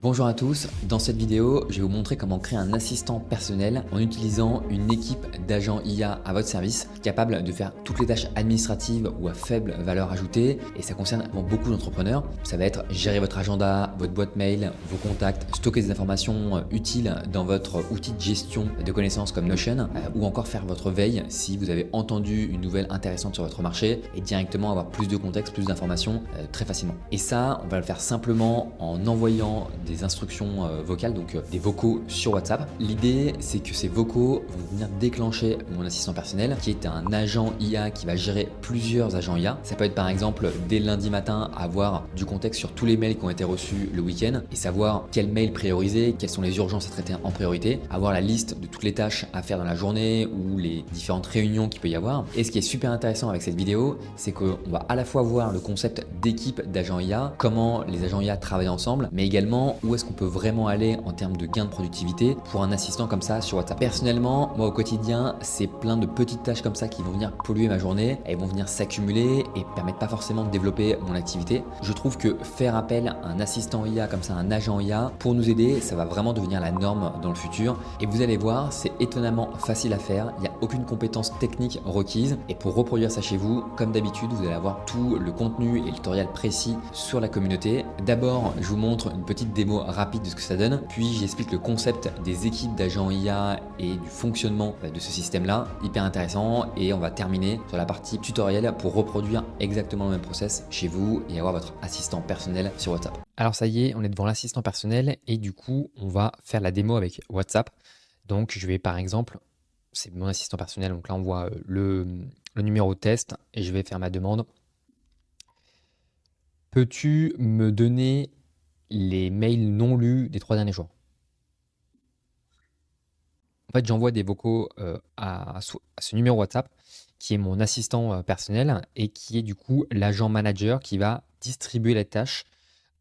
Bonjour à tous, dans cette vidéo, je vais vous montrer comment créer un assistant personnel en utilisant une équipe d'agents IA à votre service, capable de faire toutes les tâches administratives ou à faible valeur ajoutée, et ça concerne beaucoup d'entrepreneurs. Ça va être gérer votre agenda, votre boîte mail, vos contacts, stocker des informations utiles dans votre outil de gestion de connaissances comme Notion, ou encore faire votre veille si vous avez entendu une nouvelle intéressante sur votre marché et directement avoir plus de contexte, plus d'informations très facilement. Et ça, on va le faire simplement en envoyant des instructions vocales, donc des vocaux sur WhatsApp. L'idée, c'est que ces vocaux vont venir déclencher mon assistant personnel, qui est un agent IA qui va gérer plusieurs agents IA. Ça peut être par exemple, dès lundi matin, avoir du contexte sur tous les mails qui ont été reçus le week-end et savoir quel mail prioriser, quelles sont les urgences à traiter en priorité, avoir la liste de toutes les tâches à faire dans la journée ou les différentes réunions qu'il peut y avoir. Et ce qui est super intéressant avec cette vidéo, c'est qu'on va à la fois voir le concept d'équipe d'agents IA, comment les agents IA travaillent ensemble, mais également où est-ce qu'on peut vraiment aller en termes de gain de productivité pour un assistant comme ça sur WhatsApp. Personnellement, moi au quotidien, c'est plein de petites tâches comme ça qui vont venir polluer ma journée, elles vont venir s'accumuler et permettent pas forcément de développer mon activité. Je trouve que faire appel à un assistant IA comme ça, un agent IA, pour nous aider, ça va vraiment devenir la norme dans le futur. Et vous allez voir, c'est étonnamment facile à faire, il n'y a aucune compétence technique requise. Et pour reproduire ça chez vous, comme d'habitude, vous allez avoir tout le contenu et le tutoriel précis sur la communauté. D'abord, je vous montre une petite démo rapide de ce que ça donne, puis j'explique le concept des équipes d'agents IA et du fonctionnement de ce système-là, hyper intéressant, et on va terminer sur la partie tutoriel pour reproduire exactement le même process chez vous et avoir votre assistant personnel sur WhatsApp. Alors ça y est, on est devant l'assistant personnel et du coup, on va faire la démo avec WhatsApp. Donc je vais par exemple, c'est mon assistant personnel, donc là on voit le numéro de test et je vais faire ma demande. Peux-tu me donner les mails non lus des 3 derniers jours? En fait, j'envoie des vocaux à ce numéro WhatsApp qui est mon assistant personnel et qui est du coup l'agent manager qui va distribuer les tâches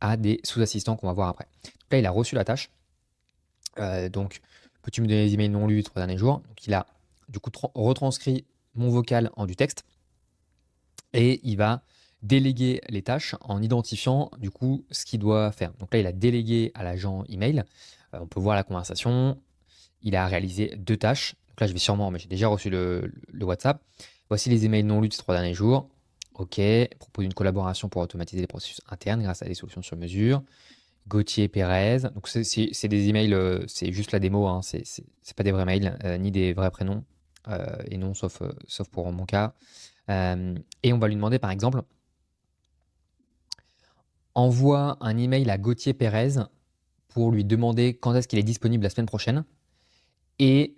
à des sous-assistants qu'on va voir après. Donc là, il a reçu la tâche. Donc, peux-tu me donner les emails non lus des 3 derniers jours? Donc, il a du coup retranscrit mon vocal en du texte et il va déléguer les tâches en identifiant du coup ce qu'il doit faire. Donc là, il a délégué à l'agent email. On peut voir la conversation. Il a réalisé 2 tâches. Donc là, je vais sûrement, mais j'ai déjà reçu le WhatsApp. Voici les emails non lus de ces 3 derniers jours. OK. Propose une collaboration pour automatiser les processus internes grâce à des solutions sur mesure. Gauthier Pérez. Donc c'est des emails, c'est juste la démo, hein, c'est pas des vrais mails, ni des vrais prénoms, et non, sauf pour mon cas. Et on va lui demander par exemple, envoie un email à Gauthier Pérez pour lui demander quand est-ce qu'il est disponible la semaine prochaine et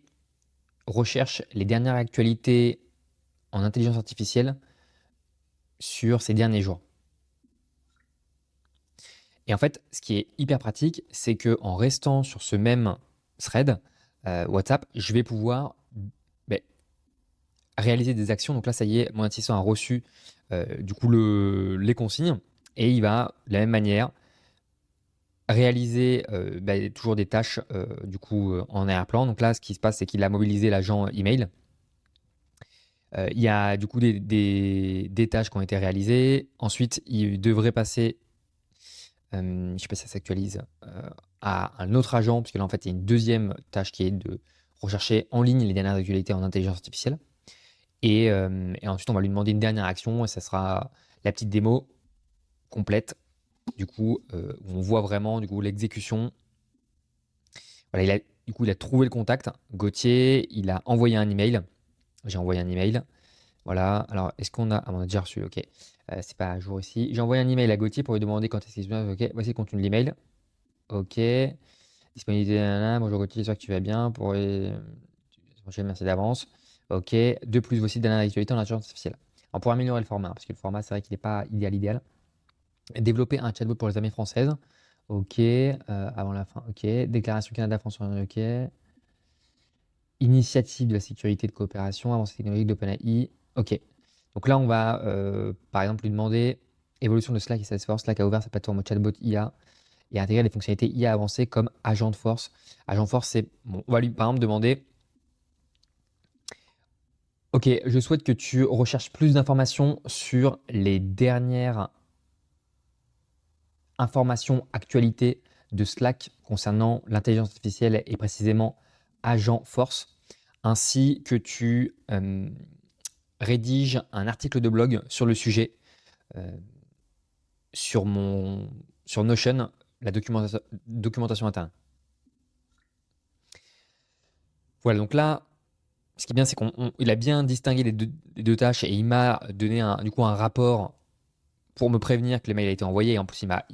recherche les dernières actualités en intelligence artificielle sur ces derniers jours. Et en fait, ce qui est hyper pratique, c'est qu'en restant sur ce même thread WhatsApp, je vais pouvoir beh, réaliser des actions. Donc là, ça y est, mon assistant a reçu du coup les consignes et il va de la même manière réaliser toujours des tâches du coup en arrière-plan. Donc là, ce qui se passe, c'est qu'il a mobilisé l'agent email. Il y a du coup des tâches qui ont été réalisées. Ensuite, il devrait passer, je ne sais pas si ça s'actualise, à un autre agent, puisque là, en fait, il y a une deuxième tâche qui est de rechercher en ligne les dernières actualités en intelligence artificielle. Et ensuite, on va lui demander une dernière action et ça sera la petite démo complète, du coup, où on voit vraiment du coup l'exécution. Voilà, il a trouvé le contact, Gauthier, il a envoyé un email. J'ai envoyé un email. Voilà. Alors, est-ce qu'on a... Ah, on a déjà reçu, ok. C'est pas à jour ici. J'ai envoyé un email à Gauthier pour lui demander quand est-ce qu'il se passe. Ok, voici le contenu de l'email. Ok. Disponibilité, nanana. Bonjour Gauthier, j'espère que tu vas bien. Merci d'avance. Ok. De plus, voici le dernier actualité en intelligence artificielle. On pourra améliorer le format, parce que le format, c'est vrai qu'il n'est pas idéal. Développer un chatbot pour les amies françaises. Ok. Avant la fin. Ok. Déclaration Canada-France. Ok. Initiative de la sécurité de coopération, avancée technologique d'OpenAI. Ok. Donc là, on va, par exemple, lui demander évolution de Slack et Salesforce. Slack a ouvert sa plateforme chatbot IA et a intégré des fonctionnalités IA avancées comme agent de force. Agent de force, c'est... Bon, on va lui, par exemple, demander ok, je souhaite que tu recherches plus d'informations sur les dernières informations, actualités de Slack concernant l'intelligence artificielle et précisément Agent Force, ainsi que tu rédiges un article de blog sur le sujet euh, sur Notion, la documentation interne. Voilà, donc là, ce qui est bien, c'est qu'il a bien distingué les deux tâches et il m'a donné du coup un rapport pour me prévenir que le mail a été envoyé. Et en plus, il m'a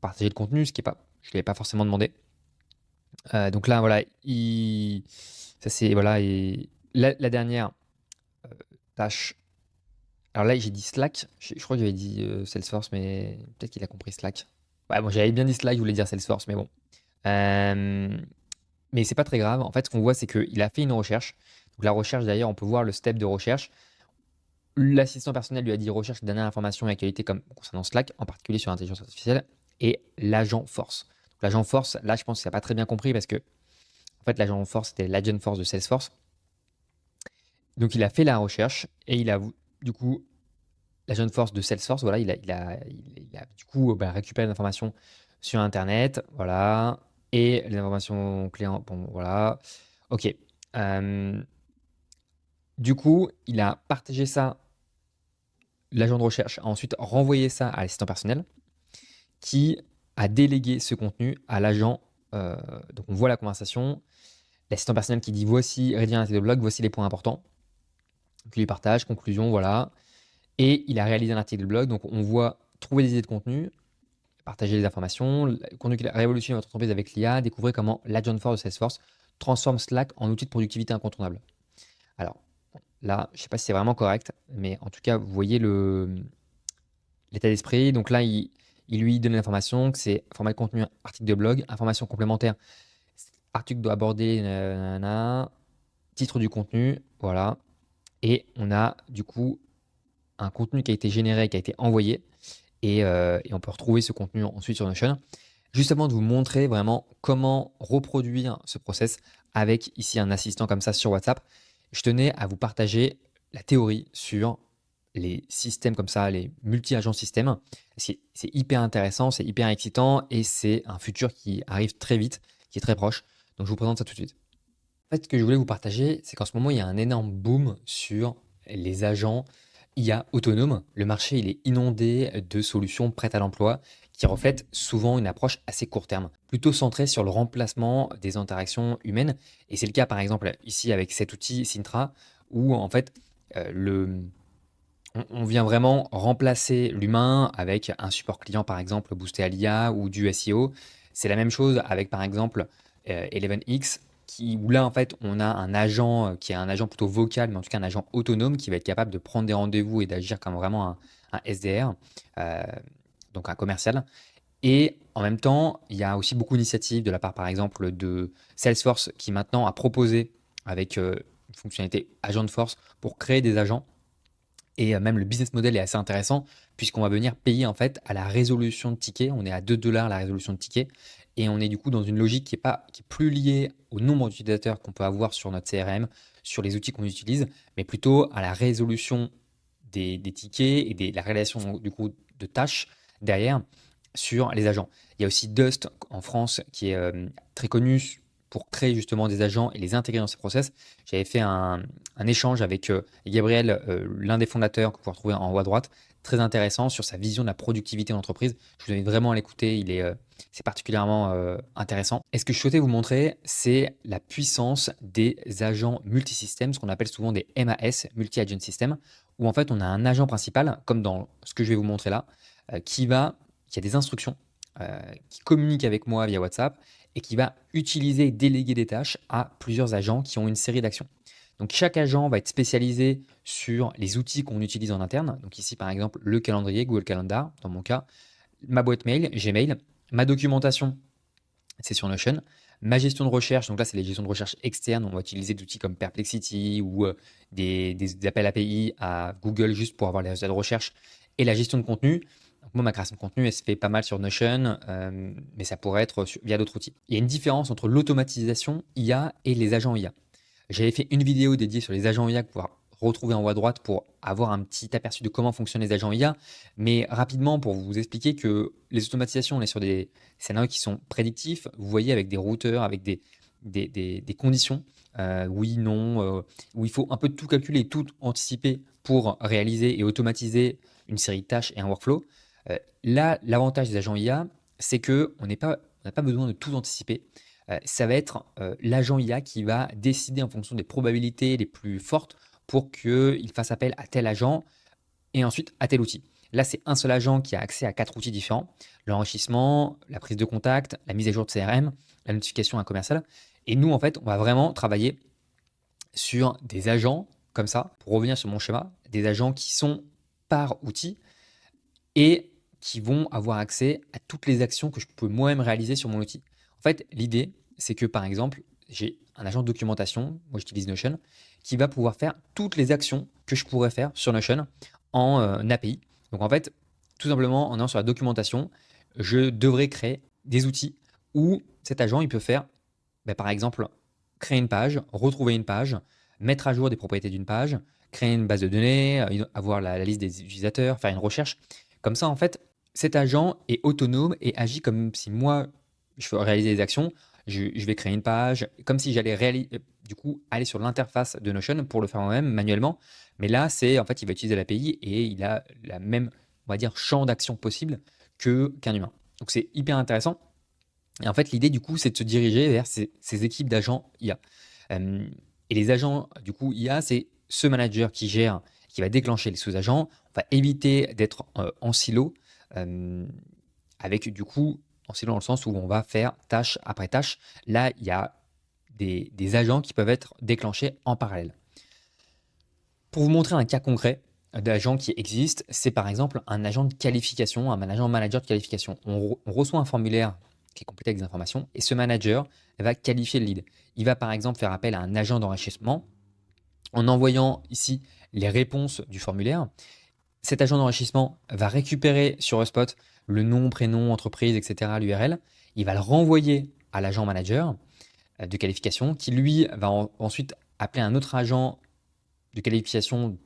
partagé le contenu, ce qui est pas, je ne l'avais pas forcément demandé. Donc là, voilà, ça c'est voilà. Et la dernière tâche. Alors là, j'ai dit Slack. Je crois que j'avais dit Salesforce, mais peut-être qu'il a compris Slack. Ouais, bon, j'avais bien dit Slack, je voulais dire Salesforce, mais bon. Mais c'est pas très grave. En fait, ce qu'on voit, c'est qu'il a fait une recherche. Donc la recherche, d'ailleurs, on peut voir le step de recherche. L'assistant personnel lui a dit recherche les dernières informations et actualités comme concernant Slack, en particulier sur l'intelligence artificielle, et l'agent force. Donc l'agent force, là, je pense qu'il n'a pas très bien compris parce que, en fait, l'agent force, c'était l'agent force de Salesforce. Donc il a fait la recherche et il a, du coup, l'agent force de Salesforce, voilà, il a du coup récupéré les informations sur Internet, voilà, et les informations clients, bon, voilà, ok. Du coup, il a partagé ça, l'agent de recherche a ensuite renvoyé ça à l'assistant personnel qui a délégué ce contenu à l'agent. Donc on voit la conversation, l'assistant personnel qui dit voici, rédiger un article de blog, voici les points importants. Donc il lui partage, conclusion, voilà. Et il a réalisé un article de blog, donc on voit trouver des idées de contenu, partager les informations, le contenu qui a révolutionné votre entreprise avec l'IA, découvrir comment l'agent force de Salesforce transforme Slack en outil de productivité incontournable. Alors là, je ne sais pas si c'est vraiment correct, mais en tout cas, vous voyez l'état d'esprit. Donc là, il lui donne l'information que c'est format de contenu, article de blog, information complémentaire, article doit aborder, titre du contenu, voilà. Et on a du coup un contenu qui a été généré, qui a été envoyé, et on peut retrouver ce contenu ensuite sur Notion. Juste avant de vous montrer vraiment comment reproduire ce process avec ici un assistant comme ça sur WhatsApp, je tenais à vous partager la théorie sur les systèmes comme ça, les multi-agents systèmes. C'est hyper intéressant, c'est hyper excitant et c'est un futur qui arrive très vite, qui est très proche. Donc je vous présente ça tout de suite. En fait, ce que je voulais vous partager, c'est qu'en ce moment, il y a un énorme boom sur les agents IA autonomes. Le marché, il est inondé de solutions prêtes à l'emploi qui reflètent souvent une approche assez court terme, plutôt centrée sur le remplacement des interactions humaines. Et c'est le cas, par exemple, ici avec cet outil Sintra, où en fait, on vient vraiment remplacer l'humain avec un support client, par exemple, boosté à l'IA ou du SEO. C'est la même chose avec, par exemple, ElevenX, où là, en fait, on a un agent qui est un agent plutôt vocal, mais en tout cas un agent autonome qui va être capable de prendre des rendez-vous et d'agir comme vraiment un SDR, donc un commercial. Et en même temps, il y a aussi beaucoup d'initiatives de la part, par exemple, de Salesforce qui maintenant a proposé avec une fonctionnalité agent de force pour créer des agents. Et même le business model est assez intéressant puisqu'on va venir payer en fait à la résolution de tickets. On est à 2 $ la résolution de tickets et on est du coup dans une logique qui est plus liée au nombre d'utilisateurs qu'on peut avoir sur notre CRM, sur les outils qu'on utilise, mais plutôt à la résolution des tickets et la réalisation du coup de tâches derrière sur les agents. Il y a aussi Dust en France qui est très connu pour créer justement des agents et les intégrer dans ces process. J'avais fait un échange avec Gabriel, l'un des fondateurs que vous pouvez retrouver en haut à droite, très intéressant sur sa vision de la productivité en entreprise. Je vous invite vraiment à l'écouter, c'est particulièrement intéressant. Et ce que je souhaitais vous montrer, c'est la puissance des agents multisystèmes, ce qu'on appelle souvent des MAS, Multi-Agent System, où en fait on a un agent principal, comme dans ce que je vais vous montrer là, qui a des instructions, qui communique avec moi via WhatsApp, et qui va utiliser et déléguer des tâches à plusieurs agents qui ont une série d'actions. Donc chaque agent va être spécialisé sur les outils qu'on utilise en interne. Donc ici par exemple le calendrier, Google Calendar dans mon cas, ma boîte mail, Gmail, ma documentation, c'est sur Notion, ma gestion de recherche, donc là c'est les gestions de recherche externes, on va utiliser des outils comme Perplexity ou des appels API à Google juste pour avoir les résultats de recherche, et la gestion de contenu. Donc moi, ma création de contenu, elle se fait pas mal sur Notion, mais ça pourrait être via d'autres outils. Il y a une différence entre l'automatisation IA et les agents IA. J'avais fait une vidéo dédiée sur les agents IA que vous pouvez retrouver en haut à droite pour avoir un petit aperçu de comment fonctionnent les agents IA. Mais rapidement, pour vous expliquer que les automatisations, on est sur des scénarios qui sont prédictifs. Vous voyez, avec des routeurs, avec des conditions, oui, non, où il faut un peu tout calculer, tout anticiper pour réaliser et automatiser une série de tâches et un workflow. Là, l'avantage des agents IA, c'est que on n'a pas besoin de tout anticiper. Ça va être l'agent IA qui va décider en fonction des probabilités les plus fortes pour qu'il fasse appel à tel agent et ensuite à tel outil. Là, c'est un seul agent qui a accès à 4 outils différents: l'enrichissement, la prise de contact, la mise à jour de CRM, la notification à un commercial. Et nous, en fait, on va vraiment travailler sur des agents comme ça, pour revenir sur mon schéma, des agents qui sont par outil et qui vont avoir accès à toutes les actions que je peux moi-même réaliser sur mon outil. En fait, l'idée, c'est que par exemple, j'ai un agent de documentation, moi j'utilise Notion, qui va pouvoir faire toutes les actions que je pourrais faire sur Notion en API. Donc en fait, tout simplement, en allant sur la documentation, je devrais créer des outils où cet agent, il peut faire, par exemple, créer une page, retrouver une page, mettre à jour des propriétés d'une page, créer une base de données, avoir la liste des utilisateurs, faire une recherche. Comme ça, en fait, cet agent est autonome et agit comme si moi, je veux réaliser des actions. Je vais créer une page, comme si j'allais du coup aller sur l'interface de Notion pour le faire moi-même manuellement. Mais là, en fait, il va utiliser l'API et il a la même, on va dire, champ d'action possible qu'un humain. Donc c'est hyper intéressant. Et en fait, l'idée, du coup, c'est de se diriger vers ces équipes d'agents IA. Et les agents, du coup, IA, c'est ce manager qui gère, qui va déclencher les sous-agents. On va éviter d'être en silo, avec du coup, en silo dans le sens où on va faire tâche après tâche. Là, il y a des agents qui peuvent être déclenchés en parallèle. Pour vous montrer un cas concret d'agent qui existe, c'est par exemple un agent de qualification, un agent manager de qualification. On reçoit un formulaire qui est complété avec des informations et ce manager va qualifier le lead. Il va par exemple faire appel à un agent d'enrichissement en envoyant ici les réponses du formulaire. Cet agent d'enrichissement va récupérer sur HubSpot le nom, prénom, entreprise, etc., l'URL. Il va le renvoyer à l'agent manager de qualification qui, lui, va ensuite appeler un autre agent de qualification,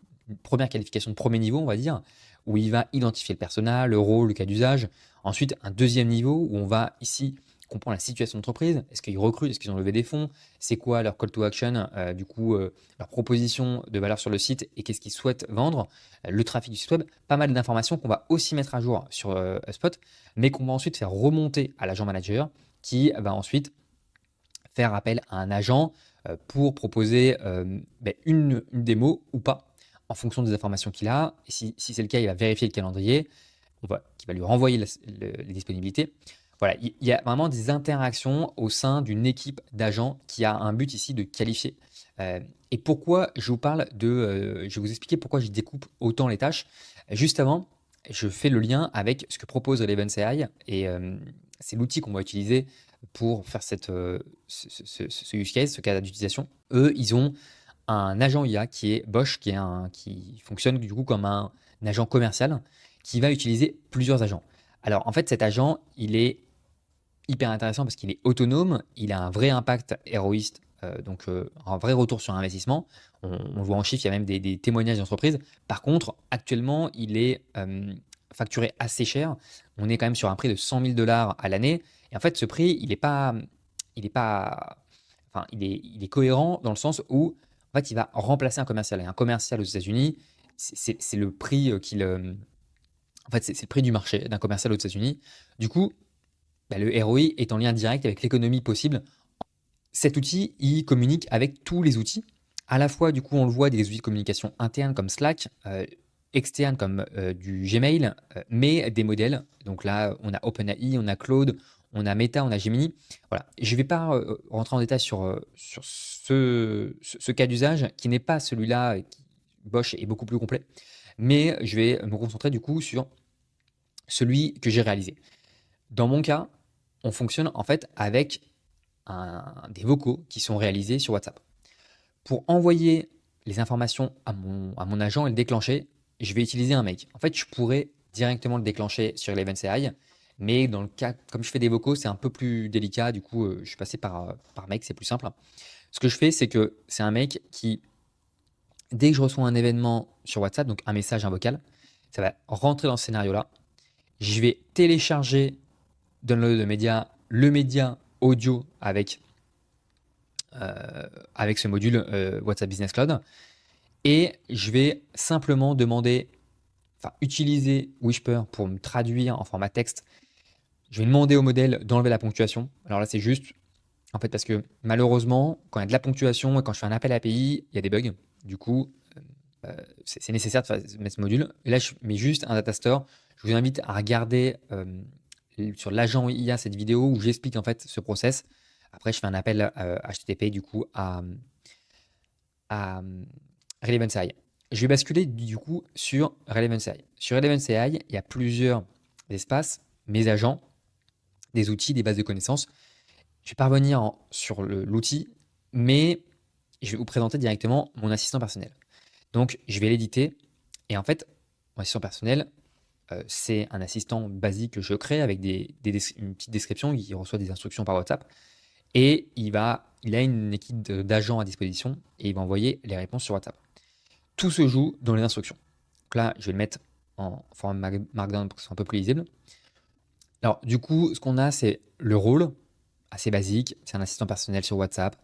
première qualification de premier niveau, on va dire, où il va identifier le persona, le rôle, le cas d'usage. Ensuite, un deuxième niveau où on va ici comprendre la situation d'entreprise. Est-ce qu'ils recrutent? Est-ce qu'ils ont levé des fonds? C'est quoi leur call to action? Leur proposition de valeur sur le site et qu'est-ce qu'ils souhaitent vendre? Le trafic du site web. Pas mal d'informations qu'on va aussi mettre à jour sur HubSpot, mais qu'on va ensuite faire remonter à l'agent manager qui va ensuite faire appel à un agent pour proposer une démo ou pas en fonction des informations qu'il a. Et si c'est le cas, il va vérifier le calendrier, qui va lui renvoyer les disponibilités. Voilà, il y a vraiment des interactions au sein d'une équipe d'agents qui a un but ici de qualifier. Et pourquoi je vous parle je vais vous expliquer pourquoi je découpe autant les tâches. Juste avant, je fais le lien avec ce que propose Relevance AI et c'est l'outil qu'on va utiliser pour faire ce use case, ce cas d'utilisation. Eux, ils ont un agent IA qui est Bosch, qui fonctionne du coup comme un agent commercial qui va utiliser plusieurs agents. Alors en fait, cet agent, il est hyper intéressant parce qu'il est autonome, il a un vrai impact héroïste, donc un vrai retour sur investissement. On le voit en chiffres, il y a même des témoignages d'entreprises. Par contre, actuellement, il est facturé assez cher. On est quand même sur un prix de 100 000 $ à l'année. Et en fait, ce prix, il est cohérent dans le sens où en fait, il va remplacer un commercial. Et un commercial aux États-Unis, c'est le prix en fait, c'est le prix du marché d'un commercial aux États-Unis. Du coup, le ROI est en lien direct avec l'économie possible. Cet outil, il communique avec tous les outils. À la fois, du coup, on le voit, des outils de communication internes comme Slack, externes comme du Gmail, mais des modèles. Donc là, on a OpenAI, on a Claude, on a Meta, on a Gemini. Voilà. Je ne vais pas rentrer en détail sur ce cas d'usage qui n'est pas celui-là. Bosch est beaucoup plus complet. Mais je vais me concentrer du coup sur celui que j'ai réalisé. Dans mon cas, on fonctionne en fait avec des vocaux qui sont réalisés sur WhatsApp. Pour envoyer les informations à mon agent et le déclencher, je vais utiliser un make. En fait, je pourrais directement le déclencher sur Relevance AI, mais dans le cas, comme je fais des vocaux, c'est un peu plus délicat. Du coup, je suis passé par make, c'est plus simple. Ce que je fais, c'est que c'est un make qui Dès que je reçois un événement sur WhatsApp, donc un message, un vocal, ça va rentrer dans ce scénario-là. Je vais télécharger download de média, le média audio avec ce module WhatsApp Business Cloud. Et je vais simplement utiliser Whisper pour me traduire en format texte. Je vais demander au modèle d'enlever la ponctuation. Alors là, c'est juste, en fait, parce que malheureusement, quand il y a de la ponctuation et quand je fais un appel API, il y a des bugs. Du coup, c'est nécessaire de mettre ce module. Et là, je mets juste un data store. Je vous invite à regarder sur l'agent IA cette vidéo où j'explique en fait ce process. Après, je fais un appel HTTP du coup à Relevance AI. Je vais basculer du coup sur Relevance AI. Sur Relevance AI, il y a plusieurs espaces, mes agents, des outils, des bases de connaissances. Je vais pas revenir sur l'outil, mais je vais vous présenter directement mon assistant personnel. Donc, je vais l'éditer. Et en fait, mon assistant personnel, c'est un assistant basique que je crée avec une petite description. Il reçoit des instructions par WhatsApp. Et il a une équipe d'agents à disposition et il va envoyer les réponses sur WhatsApp. Tout se joue dans les instructions. Donc là, je vais le mettre en format Markdown pour que ce soit un peu plus lisible. Alors, du coup, ce qu'on a, c'est le rôle, assez basique. C'est un assistant personnel sur WhatsApp.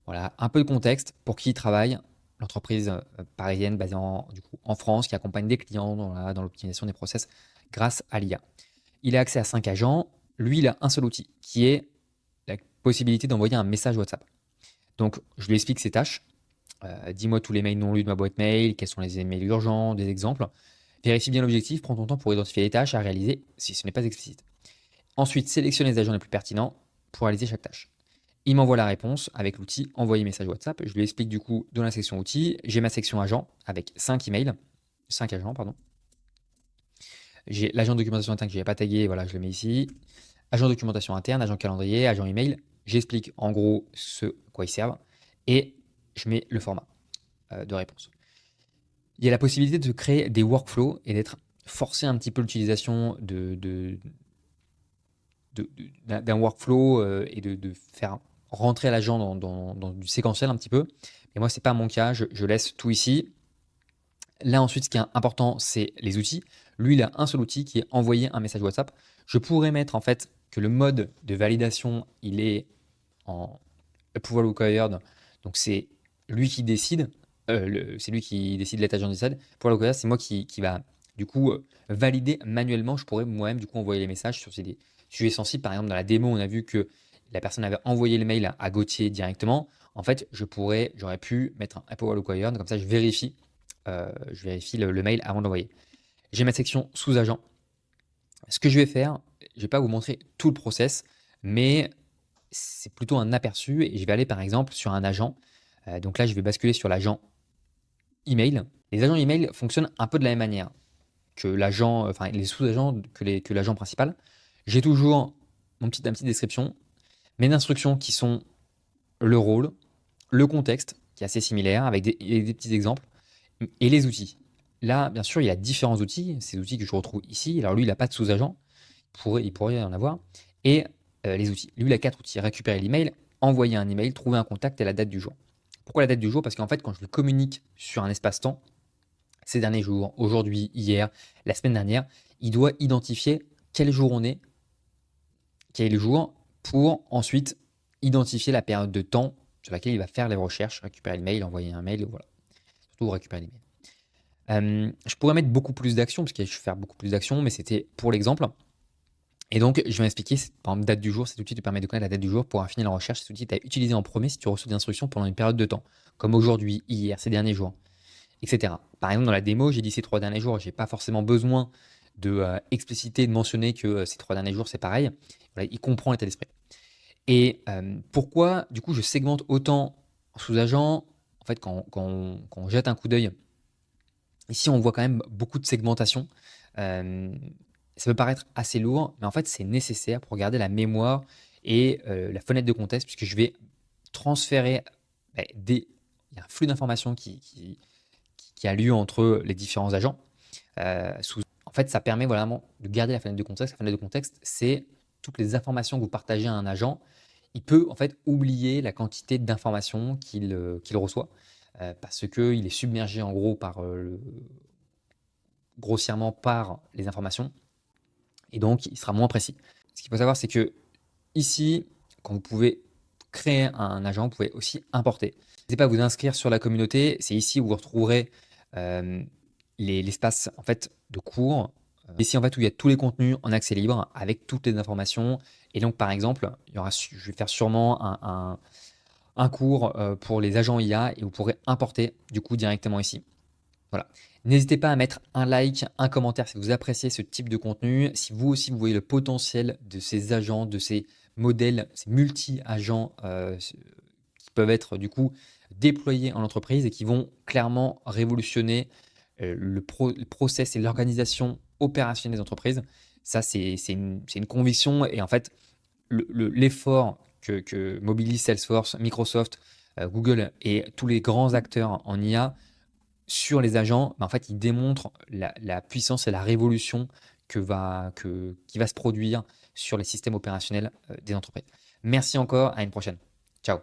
Voilà, un peu de contexte pour qui il travaille. L'entreprise parisienne basée du coup, en France qui accompagne des clients dans l'optimisation des process grâce à l'IA. Il a accès à 5 agents. Lui, il a un seul outil qui est la possibilité d'envoyer un message WhatsApp. Donc, je lui explique ses tâches. Dis-moi tous les mails non lus de ma boîte mail, quels sont les mails urgents, des exemples. Vérifie bien l'objectif, prends ton temps pour identifier les tâches à réaliser si ce n'est pas explicite. Ensuite, sélectionne les agents les plus pertinents pour réaliser chaque tâche. Il m'envoie la réponse avec l'outil envoyer message WhatsApp. Je lui explique du coup dans la section outils, j'ai ma section agent avec 5 agents, pardon. J'ai l'agent de documentation interne que je n'avais pas tagué, voilà, je le mets ici. Agent de documentation interne, agent calendrier, agent email. J'explique en gros à quoi ils servent et je mets le format de réponse. Il y a la possibilité de créer des workflows et d'être forcer un petit peu l'utilisation d'un workflow et de faire rentrer l'agent dans du séquentiel un petit peu. Et moi, c'est pas mon cas, je laisse tout ici. Là, ensuite, ce qui est important, c'est les outils. Lui, il a un seul outil qui est envoyer un message WhatsApp. Je pourrais mettre en fait que le mode de validation, il est en approval required. Donc, c'est lui qui décide. C'est lui qui décide, l'état agent décide. Approval required, c'est moi qui va du coup valider manuellement. Je pourrais moi-même du coup envoyer les messages sur des sujets sensibles. Par exemple, dans la démo, on a vu que la personne avait envoyé le mail à Gauthier directement. En fait, j'aurais pu mettre un approval required. Comme ça, je vérifie le mail avant d'envoyer. J'ai ma section sous-agent. Ce que je vais faire, je ne vais pas vous montrer tout le process, mais c'est plutôt un aperçu et je vais aller par exemple sur un agent. Donc là, je vais basculer sur l'agent email. Les agents email fonctionnent un peu de la même manière que l'agent, enfin les sous-agents que l'agent principal. J'ai toujours ma petite description, mes instructions qui sont le rôle, le contexte qui est assez similaire avec des petits exemples et les outils. Là, bien sûr, il y a différents outils, ces outils que je retrouve ici. Alors lui, il n'a pas de sous-agent, il pourrait y en avoir. Et les outils. Lui, il a 4 outils. Récupérer l'email, envoyer un email, trouver un contact et la date du jour. Pourquoi la date du jour? Parce qu'en fait, quand je le communique sur un espace-temps, ces derniers jours, aujourd'hui, hier, la semaine dernière, il doit identifier quel jour on est, quel est le jour, pour ensuite identifier la période de temps sur laquelle il va faire les recherches, récupérer l'email, envoyer un mail, voilà. Surtout récupérer l'email. Je pourrais mettre beaucoup plus d'actions, parce que je vais faire beaucoup plus d'actions, mais c'était pour l'exemple. Et donc, je vais m'expliquer, par exemple, date du jour, cet outil te permet de connaître la date du jour pour affiner la recherche. Cet outil est à utiliser en premier si tu reçois des instructions pendant une période de temps, comme aujourd'hui, hier, ces derniers jours, etc. Par exemple, dans la démo, j'ai dit ces 3 derniers jours, je n'ai pas forcément besoin de expliciter, de mentionner que ces 3 derniers jours, c'est pareil. Voilà, il comprend l'état d'esprit. Et pourquoi, du coup, je segmente autant sous-agents. En fait, quand on jette un coup d'œil, ici, on voit quand même beaucoup de segmentation. Ça peut paraître assez lourd, mais en fait, c'est nécessaire pour garder la mémoire et la fenêtre de contexte, puisque je vais transférer il y a un flux d'informations qui a lieu entre les différents agents. En fait, ça permet vraiment de garder la fenêtre de contexte. La fenêtre de contexte, c'est toutes les informations que vous partagez à un agent. Il peut en fait oublier la quantité d'informations qu'il reçoit. parce qu'il est submergé en gros grossièrement par les informations et donc il sera moins précis. Ce qu'il faut savoir, c'est que ici, quand vous pouvez créer un agent, vous pouvez aussi importer. N'hésitez pas à vous inscrire sur la communauté. C'est ici où vous retrouverez l'espace en fait de cours. Ici en fait où il y a tous les contenus en accès libre avec toutes les informations. Et donc par exemple, je vais faire sûrement un cours pour les agents IA et vous pourrez importer du coup directement ici. Voilà. N'hésitez pas à mettre un like, un commentaire si vous appréciez ce type de contenu. Si vous aussi vous voyez le potentiel de ces agents, de ces modèles, ces multi-agents qui peuvent être du coup déployés en entreprise et qui vont clairement révolutionner le process et l'organisation opérationnelle des entreprises. Ça, c'est une conviction et en fait, l'effort que mobilise Salesforce, Microsoft, Google et tous les grands acteurs en IA sur les agents, en fait, ils démontrent la puissance et la révolution qui va se produire sur les systèmes opérationnels des entreprises. Merci encore, à une prochaine. Ciao.